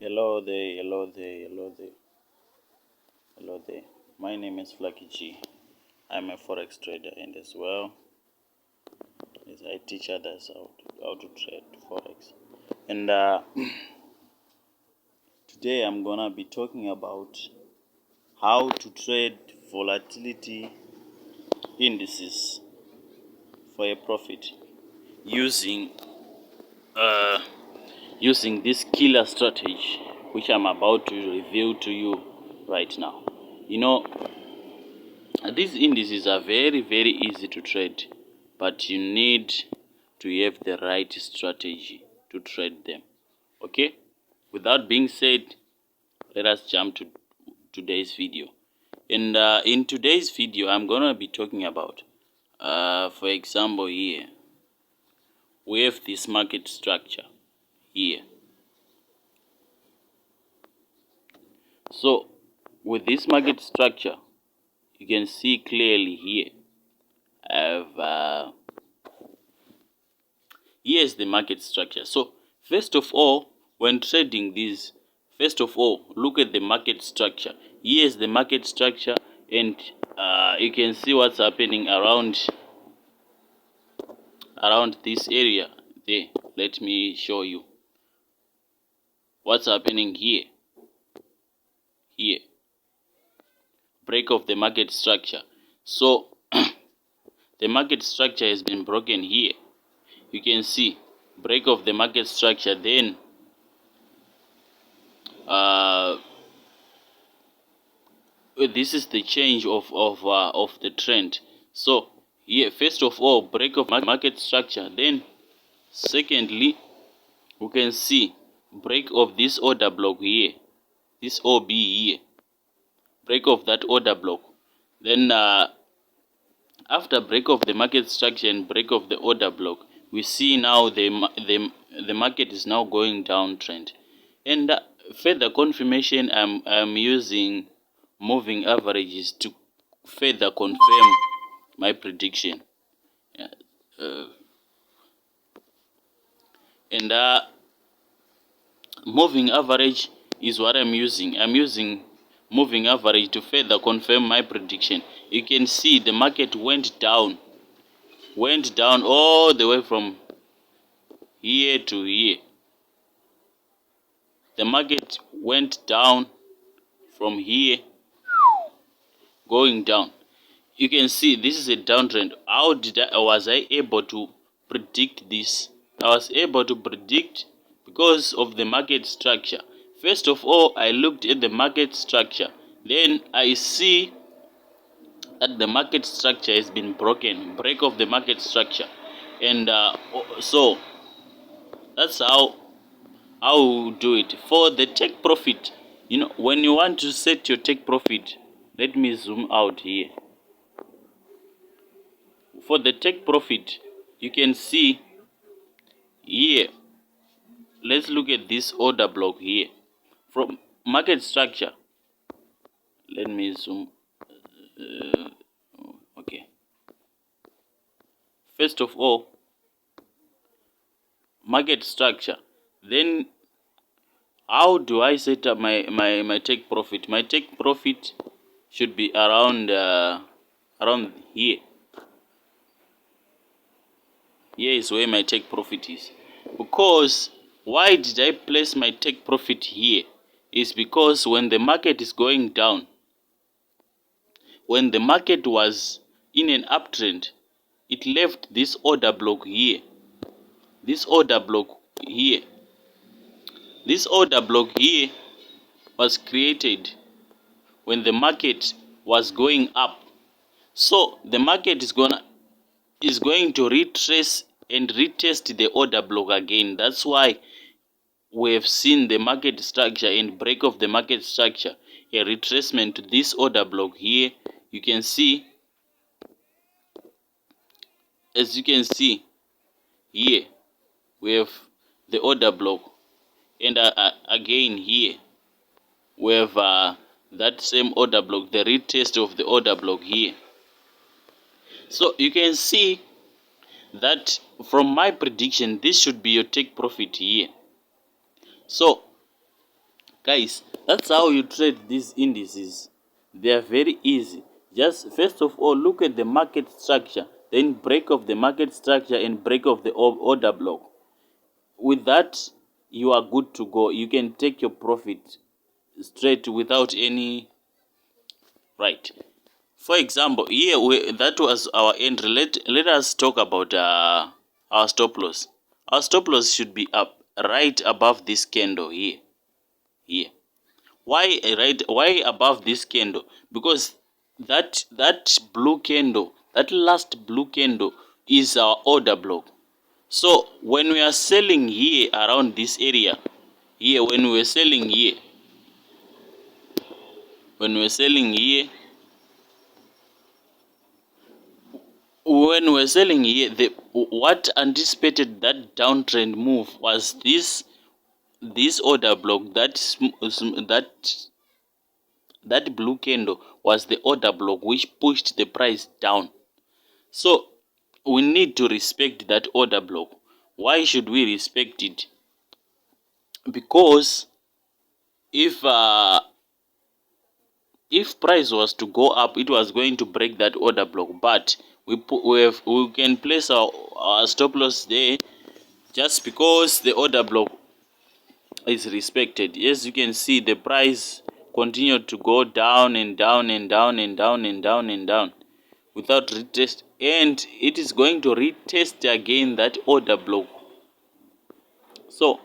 Hello there. My name is Flaky G. I'm a Forex trader, and as well as I teach others how to trade Forex. And today I'm gonna be talking about how to trade volatility indices for a profit using this killer strategy, which I'm about to reveal to you right now. These indices are very easy to trade, but you need to have the right strategy to trade them. Okay? Without being said, let us jump to today's video. And in today's video, I'm gonna be talking about, for example, here we have this market structure here. So with this market structure, you can see clearly here. Here's the market structure. So first of all, when trading this, look at the market structure. Here's the market structure, and you can see what's happening around this area there. Let me show you what's happening here. Break of the market structure. So the market structure has been broken here. You can see break of the market structure. Then this is the change of the trend. So here, first of all, break of market structure. Then secondly, we can see break of this order block here, this OB here, break of that order block. Then after break of the market structure and break of the order block, we see now the market is now going downtrend. And further confirmation, I'm using moving averages to further confirm my prediction. And moving average is what I'm using. I'm using moving average to further confirm my prediction. You can see the market went down all the way from here to here. The market went down from here, going down. You can see this is a downtrend. How was I able to predict this? I was able to predict because of the market structure. First of all, I looked at the market structure. Then I see that the market structure has been broken, break of the market structure. And so that's how we do it. For the take profit, when you want to set your take profit, let me zoom out here. For the take profit, you can see here. Let's look at this order block here. From market structure, let me zoom. Okay. First of all, market structure. Then how do I set up my take profit? My take profit should be around here. Here is where my take profit is. Because why did I place my take profit here? Is because when the market is going down, when the market was in an uptrend, it left this order block here. This order block here. This order block here was created when the market was going up. So the market is going to retrace and retest the order block again. That's why we have seen the market structure and break of the market structure, a retracement to this order block here. You can see, as you can see here, we have the order block, and again here we have that same order block, the retest of the order block here. So you can see that from my prediction, this should be your take profit here. So Guys, that's how you trade these indices. They are very easy. Just first of all, look at the market structure, then break off the market structure and break off the order block. With that, you are good to go. You can take your profit straight without any right. For example, here that was our entry. Let us talk about our stop loss. Our stop loss should be up right above this candle here. Here. Why above this candle? Because that blue candle, that last blue candle is our order block. So when we are selling here around this area, here when we're selling here, when we're selling here, when we're selling here, what anticipated that downtrend move was this order block. That blue candle was the order block which pushed the price down. So we need to respect that order block. Why should we respect it? Because if price was to go up, it was going to break that order block. But we can place our stop loss there just because the order block is respected. As you can see, the price continued to go down and down and down and down and down and down without retest, and it is going to retest again that order block. So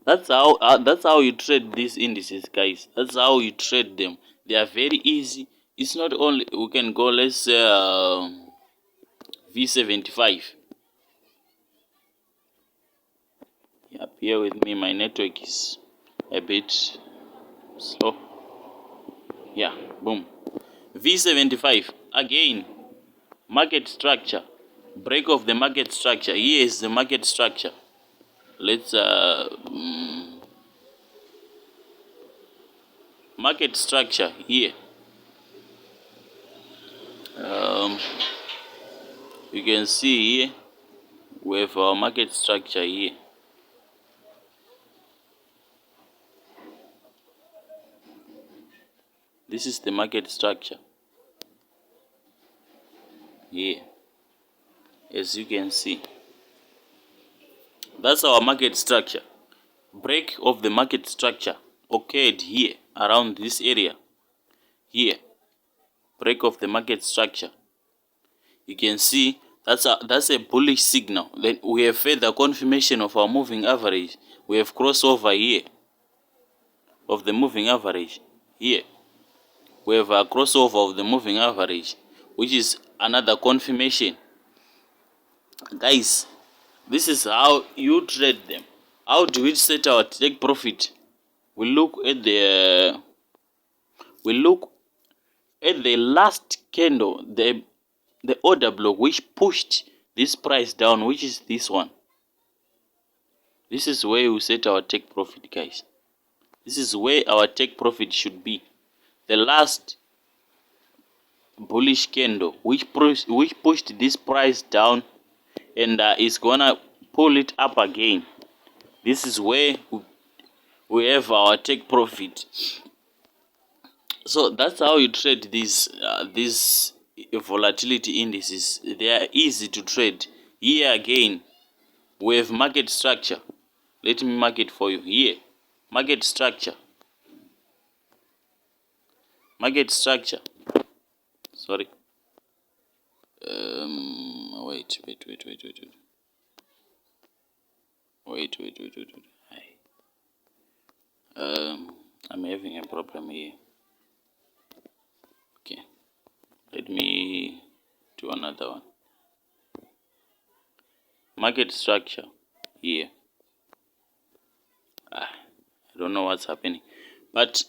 that's how you trade these indices, guys. That's how you trade them. They are very easy. It's not only, we can go, let's say V75. Yeah, bear with me, my network is a bit slow. Yeah, boom. V75 again. Market structure, break of the market structure. Here is the market structure. Let's market structure here. You can see here we have our market structure here. This is the market structure here. As you can see, that's our market structure. Break of the market structure occurred here around this area. Here, break of the market structure. You can see that's a bullish signal. Then we have further confirmation of our moving average. We have crossover here of the moving average. Here we have a crossover of the moving average, which is another confirmation. Guys, this is how you trade them. How do we set our take profit? We look at the last candle, the order block which pushed this price down, which is this one. This is where we set our take profit, guys. This is where our take profit should be. The last bullish candle which pushed this price down and is gonna pull it up again. This is where we have our take profit. So that's how you trade these volatility indices. They are easy to trade. Here again, we have market structure. Let me mark it for you. Here, market structure. Market structure. Sorry. Wait. I'm having a problem here. Okay. Let me do another one. Market structure here. I don't know what's happening, but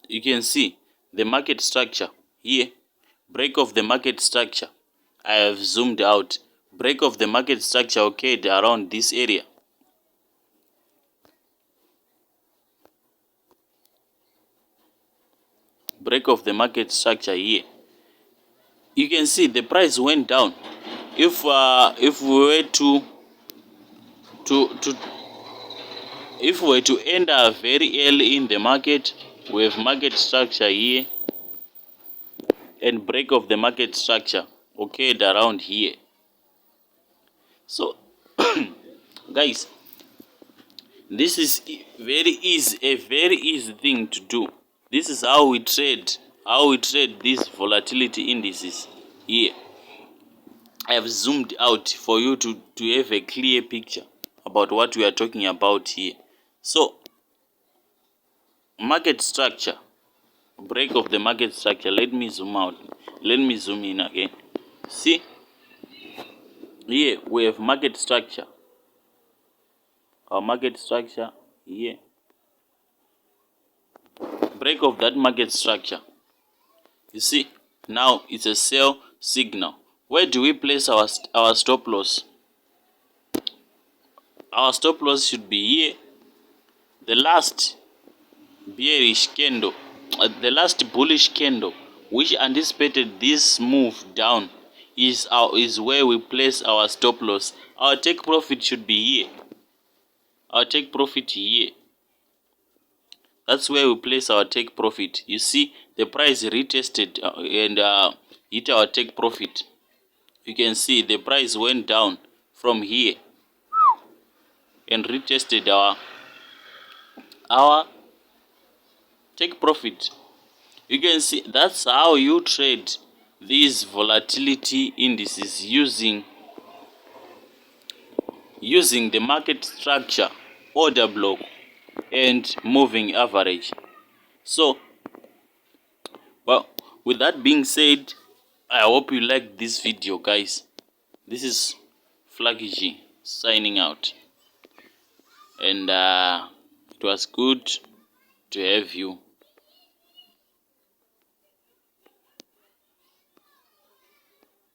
you can see the market structure here. Break of the market structure. I have zoomed out. Break of the market structure occurred around this area. Break of the market structure here. You can see the price went down. If we were to If we were to enter very early in the market, we have market structure here, and break of the market structure occurred around here. So guys, this is a very easy thing to do. This is how we trade these volatility indices here. I have zoomed out for you to have a clear picture about what we are talking about here. So market structure, break of the market structure. Let me zoom out. Let me zoom in again. See, here we have market structure. Our market structure here. Break of that market structure. You see, now it's a sell signal. Where do we place our stop loss? Our stop loss should be here. The last bearish candle, the last bullish candle, which anticipated this move down, is where we place our stop loss. Our take profit should be here. Our take profit here. That's where we place our take profit. You see, the price retested and hit our take profit. You can see the price went down from here and retested our take profit. You can see that's how you trade these volatility indices using the market structure, order block, and moving average. So, well, with that being said, I hope you liked this video, guys. This is Flaggy G signing out, and it was good to have you